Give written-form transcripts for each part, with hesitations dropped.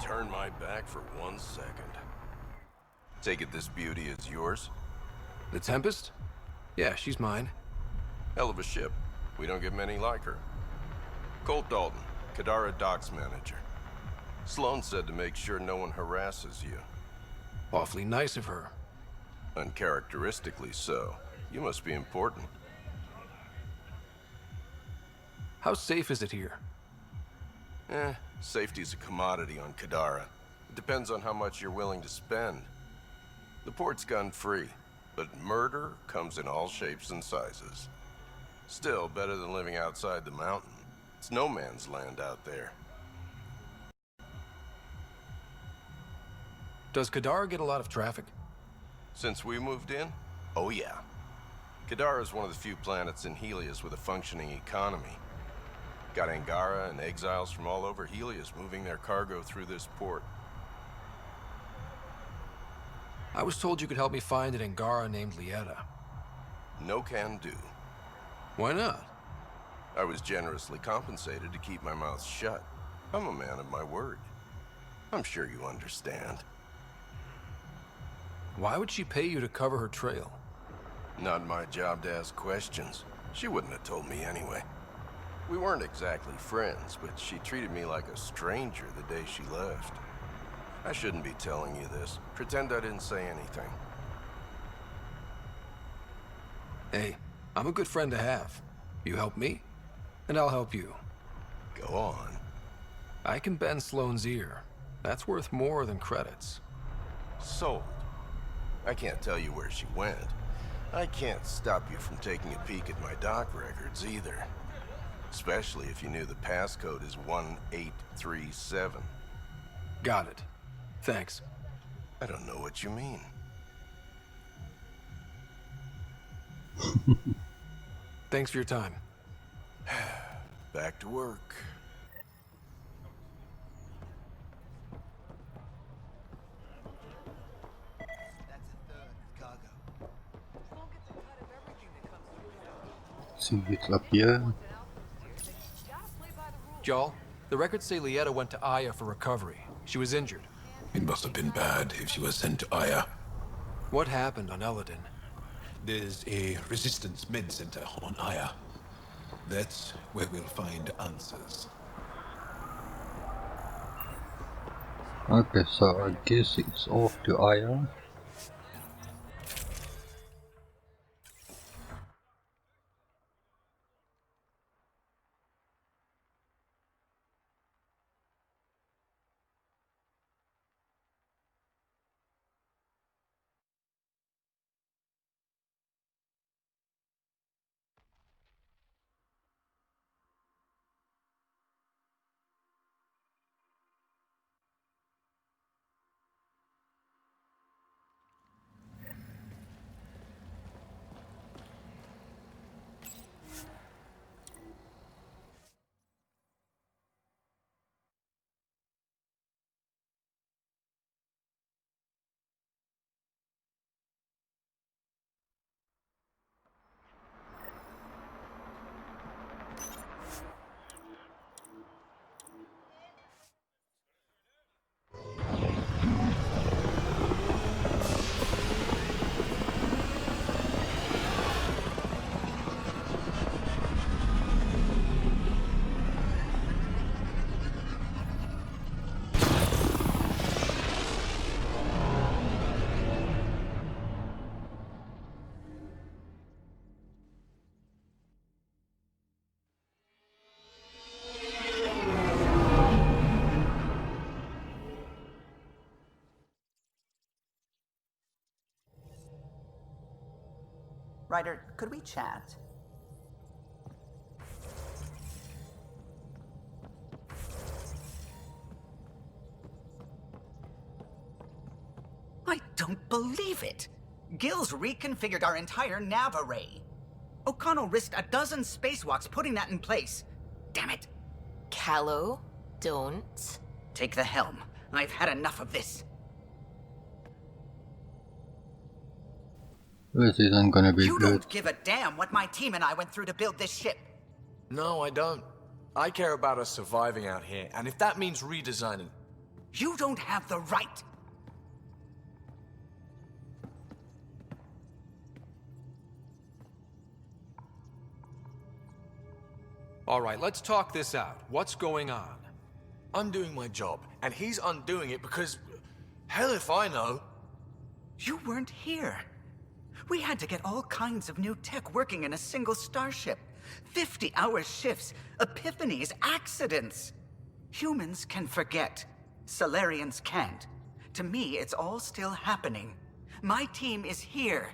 turn my back for 1 second. Take it this beauty is yours? The Tempest? Yeah, she's mine. Hell of a ship. We don't get many like her. Colt Dalton, Kadara Docks Manager. Sloan said to make sure no one harasses you. Awfully nice of her. Uncharacteristically so. You must be important. How safe is it here? Safety's a commodity on Kadara. It depends on how much you're willing to spend. The port's gun-free, but murder comes in all shapes and sizes. Still, better than living outside the mountain. It's no man's land out there. Does Kadara get a lot of traffic? Since we moved in? Oh yeah. Kadara is one of the few planets in Helios with a functioning economy. Got Angara and exiles from all over Helios moving their cargo through this port. I was told you could help me find an Angara named Lieta. No can do. Why not? I was generously compensated to keep my mouth shut. I'm a man of my word. I'm sure you understand. Why would she pay you to cover her trail? Not my job to ask questions. She wouldn't have told me anyway. We weren't exactly friends, but she treated me like a stranger the day she left. I shouldn't be telling you this. Pretend I didn't say anything. Hey, I'm a good friend to have. You help me, and I'll help you. Go on. I can bend Sloane's ear. That's worth more than credits. Sold. I can't tell you where she went. I can't stop you from taking a peek at my doc records either. Especially if you knew the passcode is 1837. Got it. Thanks. I don't know what you mean. Thanks for your time. Back to work. See it up here. Y'all, the records say Lieta went to Aya for recovery. She was injured. It must have been bad if she was sent to Aya. What happened on Eladin? There's a resistance med center on Aya. That's where we'll find answers. Okay, so I guess it's off to Aya. Ryder, could we chat? I don't believe it! Gil's reconfigured our entire nav array. O'Connell risked a dozen spacewalks putting that in place. Damn it! Callow, don't. Take the helm. I've had enough of this. This isn't gonna be You good. don't give a damn what my team and I went through to build this ship. No, I don't. I care about us surviving out here, and if that means redesigning... You don't have the right. All right, let's talk this out. What's going on? I'm doing my job, and he's undoing it because... hell if I know. You weren't here. We had to get all kinds of new tech working in a single starship. 50-hour shifts, epiphanies, accidents. Humans can forget. Solarians can't. To me, it's all still happening. My team is here.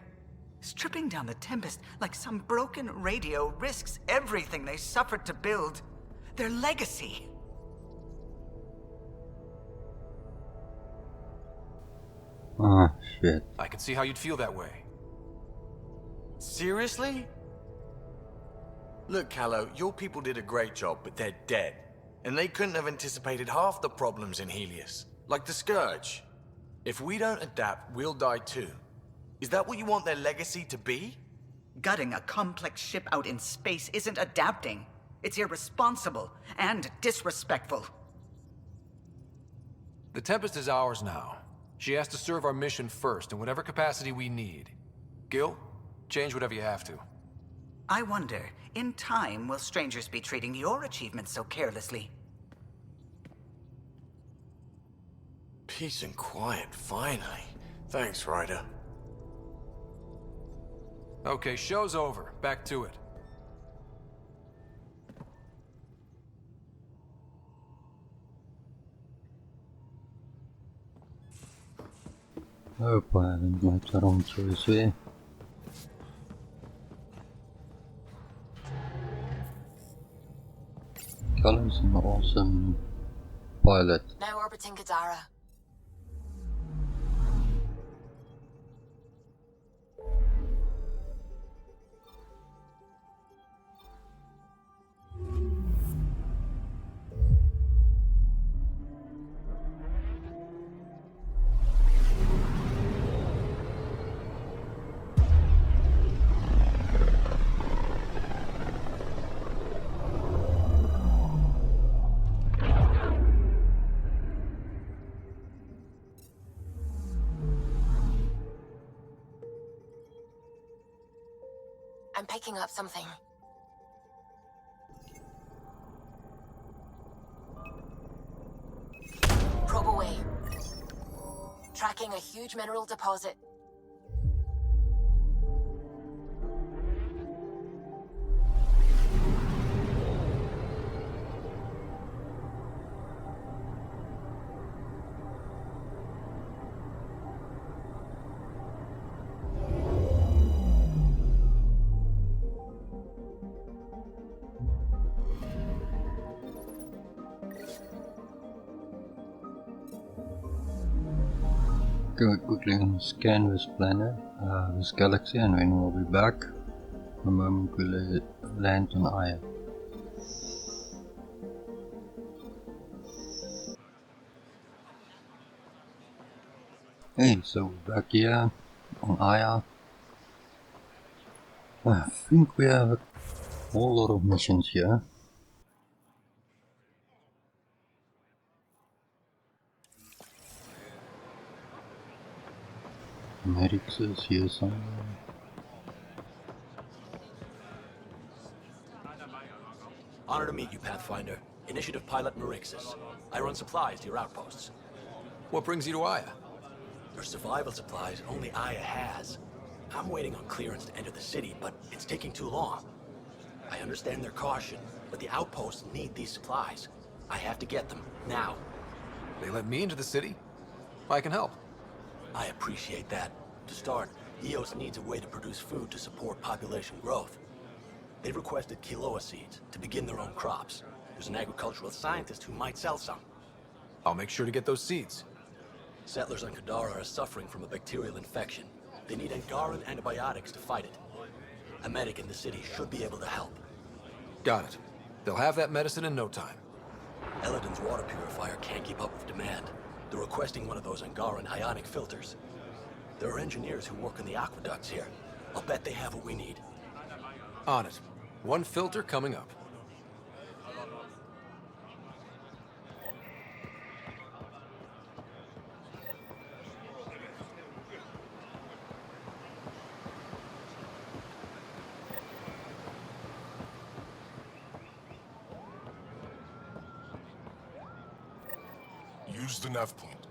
Stripping down the Tempest like some broken radio risks everything they suffered to build. Their legacy. Ah, shit. I can see how you'd feel that way. Seriously? Look, Callow, your people did a great job, but they're dead. And they couldn't have anticipated half the problems in Helios. Like the Scourge. If we don't adapt, we'll die too. Is that what you want their legacy to be? Gutting a complex ship out in space isn't adapting. It's irresponsible and disrespectful. The Tempest is ours now. She has to serve our mission first in whatever capacity we need. Gil, change whatever you have to. I wonder, in time, will strangers be treating your achievements so carelessly? Peace and quiet, finally. Thanks, Ryder. Okay, show's over. Back to it. Hope I haven't made the wrong choice here. Callum's an awesome pilot. Now orbiting Kadara. I'm picking up something. Probe away. Tracking a huge mineral deposit. Go quickly scan this planet, this galaxy, and then we'll be back the moment we land on Aya. Hey, so we're back here on Aya. I think we have a whole lot of missions here. Medics is here somewhere. Honor to meet you, Pathfinder. Initiative Pilot Marixus. I run supplies to your outposts. What brings you to Aya? Your survival supplies only Aya has. I'm waiting on clearance to enter the city, but it's taking too long. I understand their caution, but the outposts need these supplies. I have to get them, now. They let me into the city? I can help. I appreciate that. To start, EOS needs a way to produce food to support population growth. They've requested quinoa seeds to begin their own crops. There's an agricultural scientist who might sell some. I'll make sure to get those seeds. Settlers on Kadara are suffering from a bacterial infection. They need Angaran antibiotics to fight it. A medic in the city should be able to help. Got it. They'll have that medicine in no time. Eladin's water purifier can't keep up with demand. They're requesting one of those Angaran ionic filters. There are engineers who work in the aqueducts here. I'll bet they have what we need. On it. One filter coming up. Use the nav point.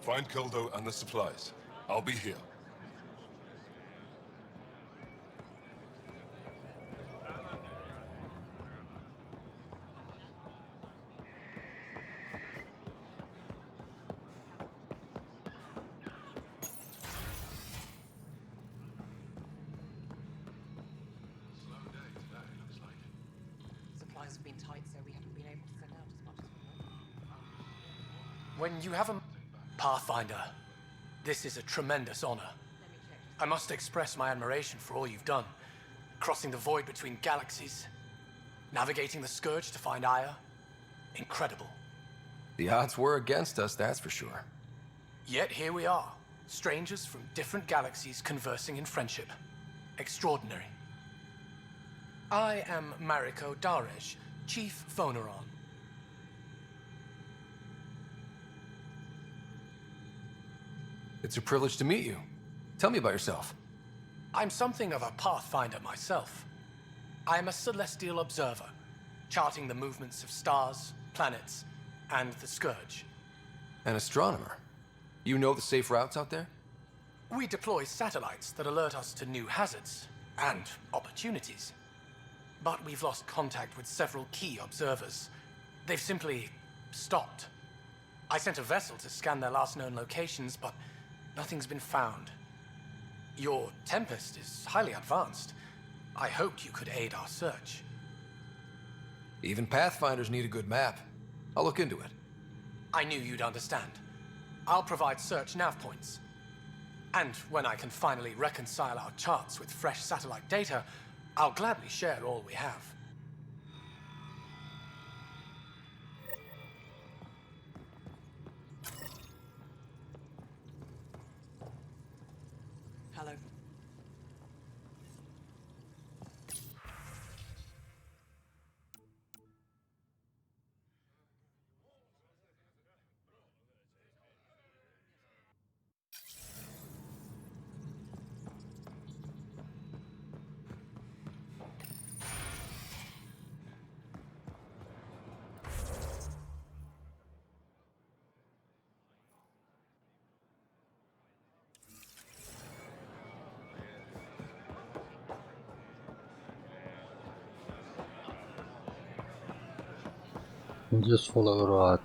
Find Keldo and the supplies. I'll be here. Supplies have been tight, so we haven't been able to send out as much as we want. When you have a Pathfinder, this is a tremendous honor. I must express my admiration for all you've done. Crossing the void between galaxies, navigating the Scourge to find Aya. Incredible. The odds were against us, that's for sure. Yet here we are, strangers from different galaxies conversing in friendship. Extraordinary. I am Mariko Darej, Chief Phoneron. It's a privilege to meet you. Tell me about yourself. I'm something of a pathfinder myself. I am a celestial observer, charting the movements of stars, planets, and the Scourge. An astronomer? You know the safe routes out there? We deploy satellites that alert us to new hazards and opportunities. But we've lost contact with several key observers. They've simply stopped. I sent a vessel to scan their last known locations, but nothing's been found. Your Tempest is highly advanced. I hoped you could aid our search. Even Pathfinders need a good map. I'll look into it. I knew you'd understand. I'll provide search nav points. And when I can finally reconcile our charts with fresh satellite data, I'll gladly share all we have. Hello. We'll just follow Rod.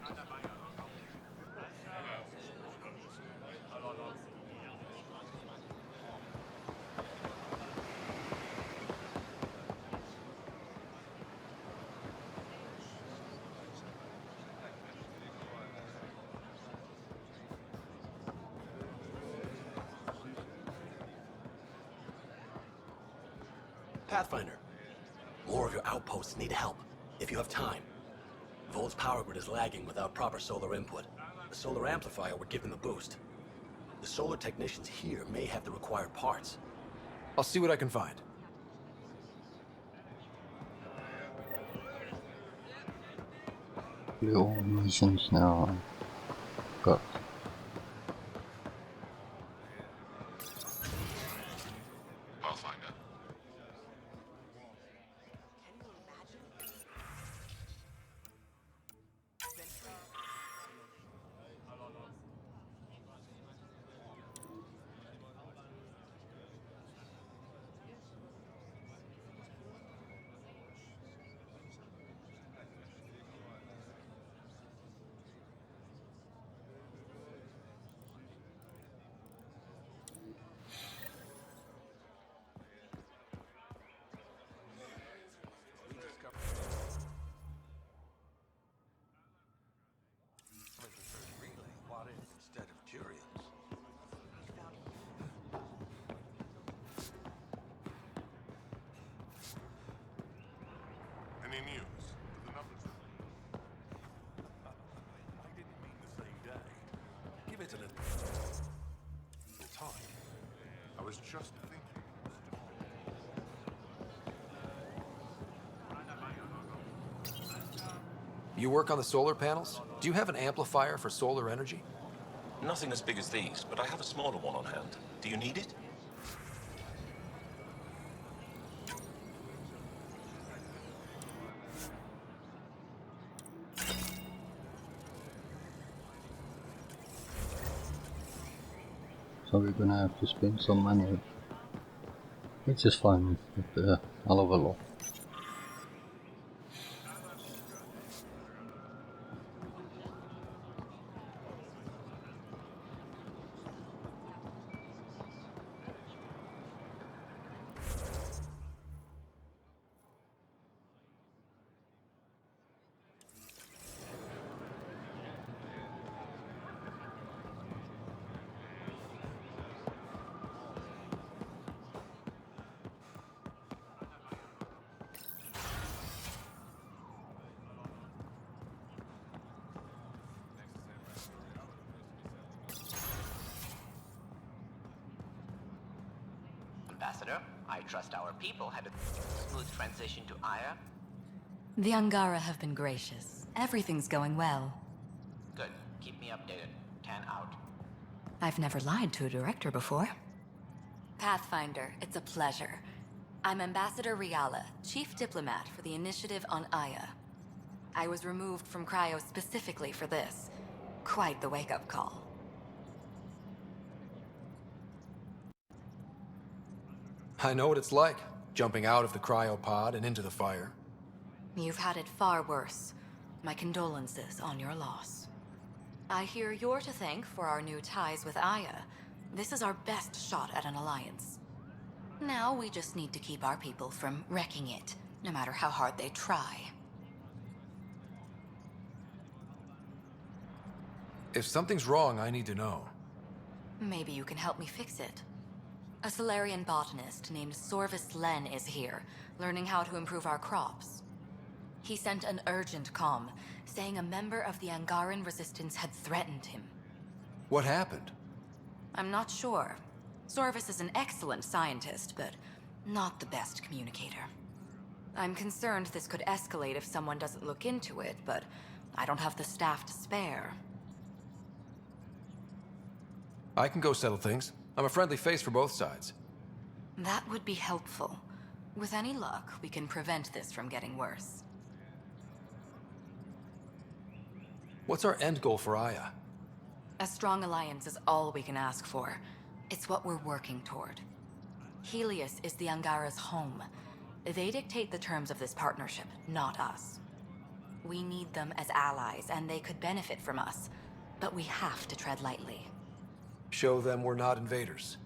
Pathfinder, more of your outposts need help, if you have time. Volt's power grid is lagging without proper solar input. The solar amplifier would give them a boost. The solar technicians here may have the required parts. I'll see what I can find. All missions now. Got. Pathfinder. Any news? Do the numbers? I didn't mean the same day. Give it a little time. I was just thinking. You work on the solar panels? Do you have an amplifier for solar energy? Nothing as big as these, but I have a smaller one on hand. Do you need it? so we're gonna have to spend some money, which is fine, but a hell of a lot. Ambassador, I trust our people had a smooth transition to Aya. The Angara have been gracious. Everything's going well. Good. Keep me updated. 10 out. I've never lied to a director before. Pathfinder, it's a pleasure. I'm Ambassador Riala, Chief Diplomat for the Initiative on Aya. I was removed from Cryo specifically for this. Quite the wake-up call. I know what it's like, jumping out of the cryopod and into the fire. You've had it far worse. My condolences on your loss. I hear you're to thank for our new ties with Aya. This is our best shot at an alliance. Now we just need to keep our people from wrecking it, no matter how hard they try. If something's wrong, I need to know. Maybe you can help me fix it. A Solarian botanist named Sorvis Len is here, learning how to improve our crops. He sent an urgent comm, saying a member of the Angaran resistance had threatened him. What happened? I'm not sure. Sorvis is an excellent scientist, but not the best communicator. I'm concerned this could escalate if someone doesn't look into it, but I don't have the staff to spare. I can go settle things. I'm a friendly face for both sides. That would be helpful. With any luck, we can prevent this from getting worse. What's our end goal for Aya? A strong alliance is all we can ask for. It's what we're working toward. Helios is the Angara's home. They dictate the terms of this partnership, not us. We need them as allies, and they could benefit from us. But we have to tread lightly. Show them we're not invaders.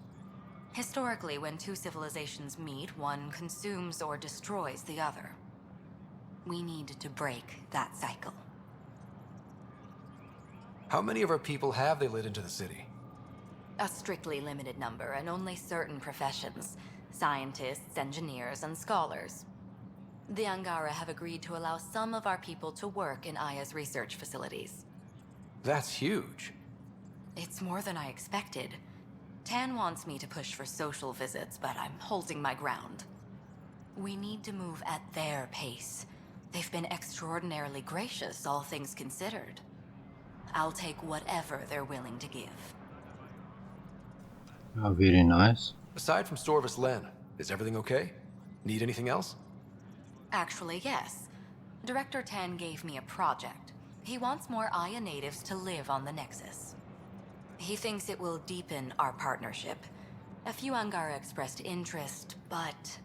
Historically, when two civilizations meet, one consumes or destroys the other. We need to break that cycle. How many of our people have they let into the city? A strictly limited number, and only certain professions. Scientists, engineers, and scholars. The Angara have agreed to allow some of our people to work in Aya's research facilities. That's huge. It's more than I expected. Tan wants me to push for social visits, but I'm holding my ground. We need to move at their pace. They've been extraordinarily gracious, all things considered. I'll take whatever they're willing to give. Oh, very nice. Aside from Sorvis Len, is everything okay? Need anything else? Actually, yes. Director Tan gave me a project. He wants more Aya natives to live on the Nexus. He thinks it will deepen our partnership. A few Angara expressed interest, but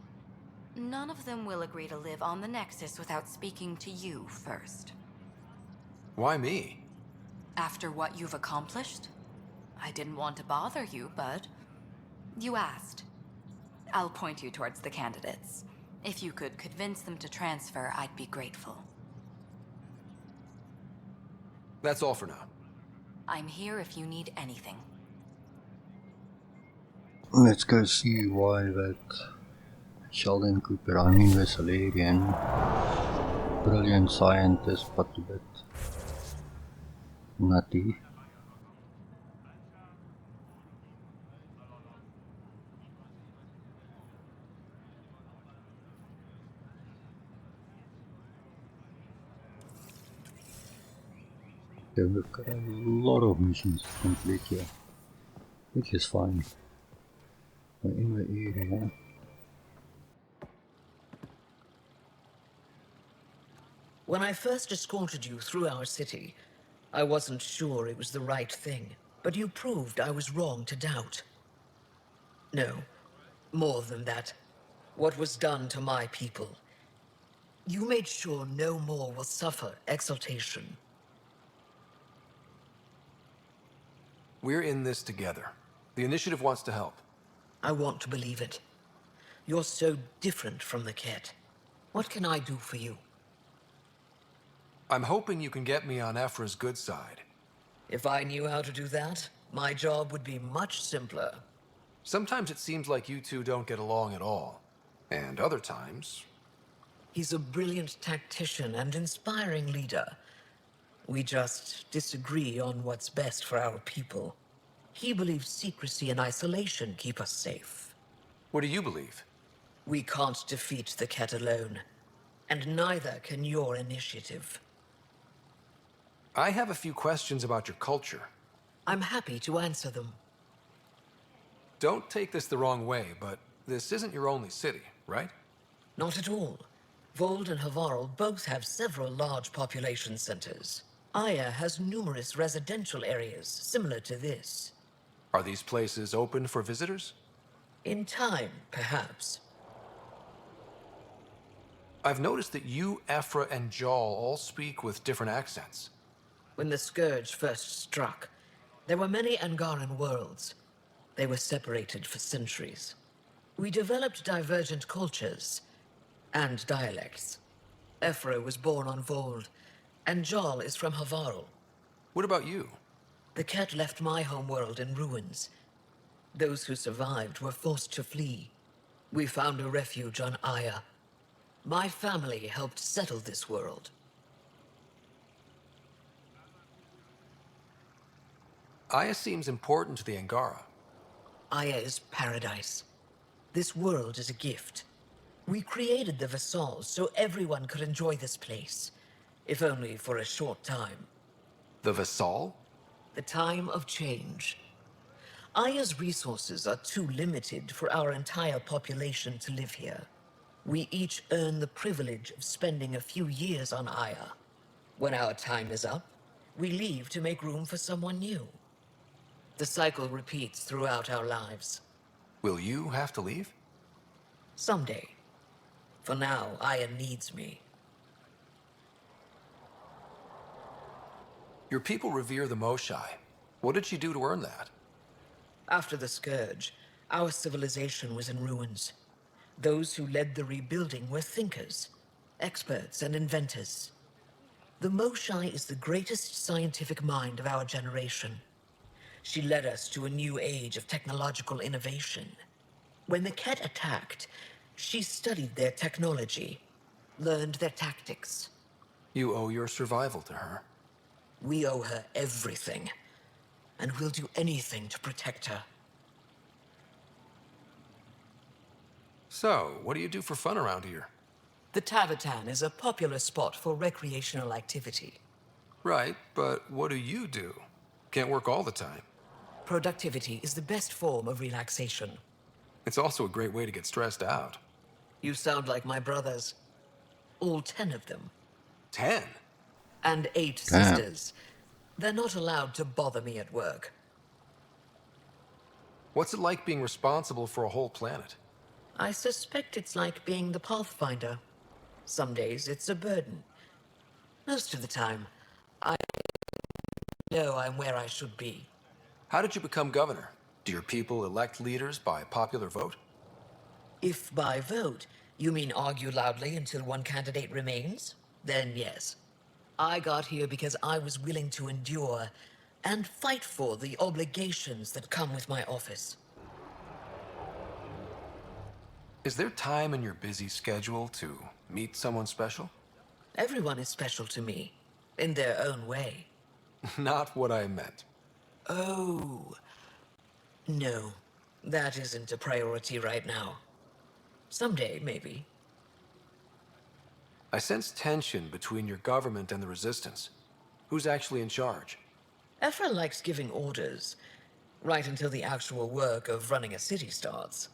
none of them will agree to live on the Nexus without speaking to you first. Why me? After what you've accomplished? I didn't want to bother you, but you asked. I'll point you towards the candidates. If you could convince them to transfer, I'd be grateful. That's all for now. I'm here if you need anything. Let's go see why that Sheldon Cooper, I mean the Solarian, brilliant scientist but a bit nutty. Okay, we've got a lot of missions to complete here, which is fine. We're in the area. When I first escorted you through our city, I wasn't sure it was the right thing, but you proved I was wrong to doubt. No, more than that. What was done to my people. You made sure no more will suffer exaltation. We're in this together. The Initiative wants to help. I want to believe it. You're so different from the Ket. What can I do for you? I'm hoping you can get me on Ephra's good side. If I knew how to do that, my job would be much simpler. Sometimes it seems like you two don't get along at all. And other times... He's a brilliant tactician and inspiring leader. We just disagree on what's best for our people. He believes secrecy and isolation keep us safe. What do you believe? We can't defeat the Ket alone. And neither can your initiative. I have a few questions about your culture. I'm happy to answer them. Don't take this the wrong way, but this isn't your only city, right? Not at all. Vold and Havarl both have several large population centers. Aya has numerous residential areas similar to this. Are these places open for visitors? In time, perhaps. I've noticed that you, Ephra, and Jal all speak with different accents. When the Scourge first struck, there were many Angaran worlds. They were separated for centuries. We developed divergent cultures and dialects. Ephra was born on Vold, and Jal is from Havarl. What about you? The Ket left my homeworld in ruins. Those who survived were forced to flee. We found a refuge on Aya. My family helped settle this world. Aya seems important to the Angara. Aya is paradise. This world is a gift. We created the Vassals so everyone could enjoy this place, if only for a short time. The Vassal? The time of change. Aya's resources are too limited for our entire population to live here. We each earn the privilege of spending a few years on Aya. When our time is up, we leave to make room for someone new. The cycle repeats throughout our lives. Will you have to leave? Someday. For now, Aya needs me. Your people revere the Moshai. What did she do to earn that? After the Scourge, our civilization was in ruins. Those who led the rebuilding were thinkers, experts, and inventors. The Moshai is the greatest scientific mind of our generation. She led us to a new age of technological innovation. When the Ket attacked, she studied their technology, learned their tactics. You owe your survival to her. We owe her everything, and we'll do anything to protect her. So, what do you do for fun around here? The Tavatan is a popular spot for recreational activity. Right, but what do you do? Can't work all the time. Productivity is the best form of relaxation. It's also a great way to get stressed out. You sound like my brothers. All 10 of them. 10? And 8 sisters. They're not allowed to bother me at work. What's it like being responsible for a whole planet? I suspect it's like being the Pathfinder. Some days it's a burden. Most of the time, I know I'm where I should be. How did you become governor? Do your people elect leaders by popular vote? If by vote, you mean argue loudly until one candidate remains, then yes. I got here because I was willing to endure and fight for the obligations that come with my office. Is there time in your busy schedule to meet someone special? Everyone is special to me, in their own way. Not what I meant. Oh. No, that isn't a priority right now. Someday, maybe. I sense tension between your government and the Resistance. Who's actually in charge? Ephra likes giving orders, right until the actual work of running a city starts.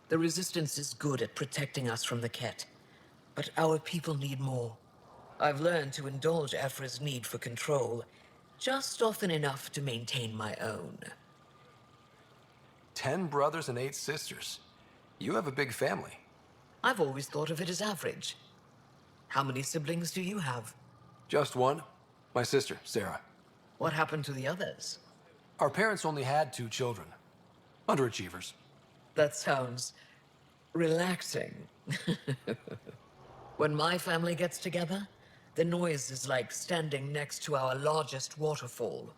The Resistance is good at protecting us from the Ket, but our people need more. I've learned to indulge Ephra's need for control, just often enough to maintain my own. 10 brothers and 8 sisters. You have a big family. I've always thought of it as average. How many siblings do you have? Just one. My sister, Sarah. What happened to the others? Our parents only had 2 children. Underachievers. That sounds relaxing. When my family gets together, the noise is like standing next to our largest waterfall.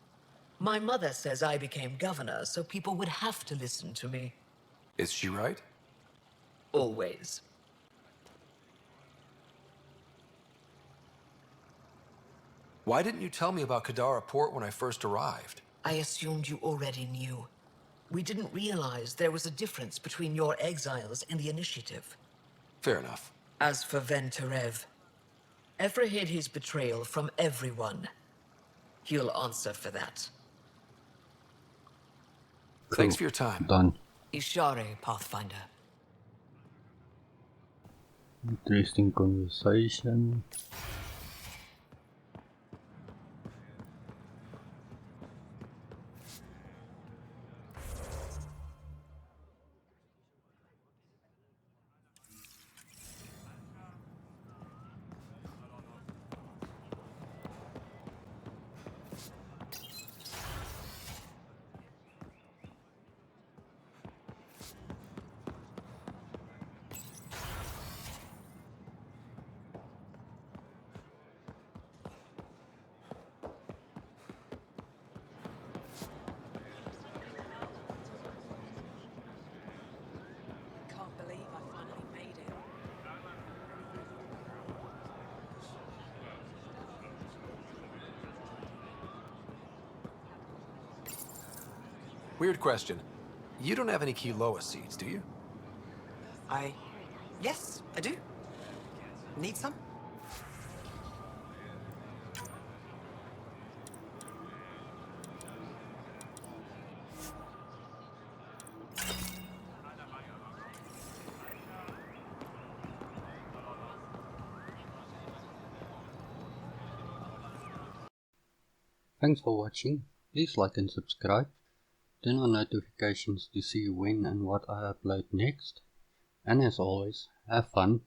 My mother says I became governor, so people would have to listen to me. Is she right? Always. Why didn't you tell me about Kadara Port when I first arrived? I assumed you already knew. We didn't realize there was a difference between your exiles and the Initiative. Fair enough. As for Venturev, Ephra hid his betrayal from everyone. He'll answer for that. Cool. Thanks for your time. Done. Ishare, Pathfinder. Interesting conversation. Can't believe I finally made it. Weird question. You don't have any Kiloa seeds, do you? Yes, I do. Need some? Thanks for watching. Please like and subscribe. Turn on notifications to see when and what I upload next. And as always, have fun.